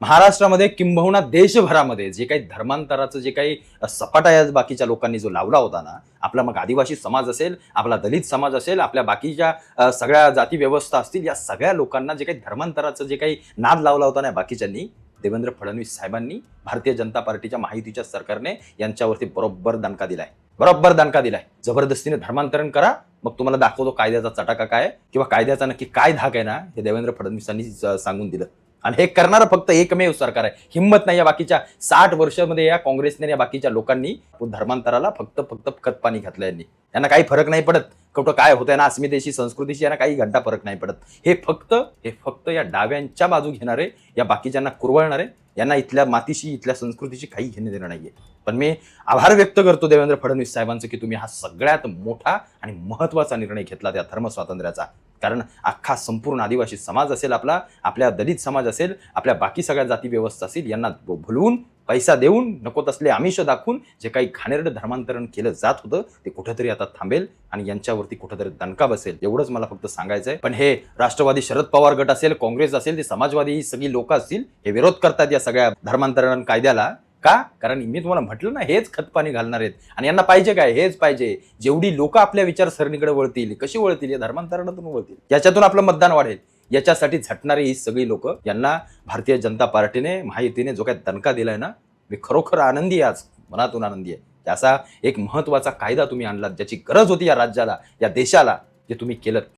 महाराष्ट्रामध्ये किंबहुना देशभरामध्ये जे काही धर्मांतराचं जे काही सपाटा या बाकीच्या लोकांनी जो लावला होता ना, आपला मग आदिवासी समाज असेल, आपला दलित समाज असेल, आपल्या बाकीच्या सगळ्या जाती व्यवस्था असतील, या सगळ्या लोकांना जे काही धर्मांतराचं जे काही नाद लावला होता ना बाकीच्यांनी, देवेंद्र फडणवीस साहेबांनी, भारतीय जनता पार्टीच्या महायुतीच्या सरकारने यांच्यावरती बरोबर दणका दिलाय. जबरदस्तीने धर्मांतरण करा, मग तुम्हाला दाखवतो कायद्याचा चटाका काय किंवा कायद्याचा नक्की काय धाक आहे ना, हे देवेंद्र फडणवीसांनी सांगून दिलं. आणि हे करणारं फक्त एकमेव सरकार आहे. हिंमत नाही या बाकीच्या 60 वर्षामध्ये या काँग्रेसने या बाकीच्या लोकांनी धर्मांतराला फक्त खतपाणी घातलं. यांना काही फरक नाही पडत कुठं काय होतंय ना, अस्मितेशी संस्कृतीशी यांना काही घंटा फरक नाही पडत. हे फक्त या डाव्यांच्या बाजू घेणारे, या बाकीच्यांना कुरवळणारे, यांना इथल्या मातीशी इथल्या संस्कृतीशी काही घेणं देणं नाहीये. पण मी आभार व्यक्त करतो देवेंद्र फडणवीस साहेबांचं की तुम्ही हा सगळ्यात मोठा आणि महत्वाचा निर्णय घेतला त्या धर्म स्वातंत्र्याचा. कारण अख्खा संपूर्ण आदिवासी समाज असेल, आपल्या दलित समाज असेल, आपल्या बाकी सगळ्या जाती व्यवस्था असेल, यांना भुलवून पैसा देऊन नको तसले आमिष दाखवून जे काही घाणेरडं धर्मांतरण केलं जात होतं ते कुठेतरी आता थांबेल आणि यांच्यावरती कुठेतरी दणका बसेल, एवढंच मला फक्त सांगायचंय. पण हे राष्ट्रवादी शरद पवार गट असेल, काँग्रेस असेल, ते समाजवादी ही सगळी लोक असतील, हे विरोध करतात या सगळ्या धर्मांतरण कायद्याला. का? कारण मी तुम्हाला म्हटलं ना, हेच खतपाणी घालणार आहेत. आणि यांना पाहिजे काय? हेच पाहिजे. जेवढी लोक आपल्या विचारसरणीकडे वळतील, कशी वळतील? या धर्मांतरणातून वळतील, याच्यातून आपलं मतदान वाढेल. याच्यासाठी झटणारी ही सगळी लोक, यांना भारतीय जनता पार्टीने, महायुतीने जो काही दणका दिलाय ना, मी खरोखर आनंदी आहे, आज मनातून आनंदी आहे. असा एक महत्वाचा कायदा तुम्ही आणलात, ज्याची गरज होती या राज्याला, या देशाला, जे तुम्ही केलं.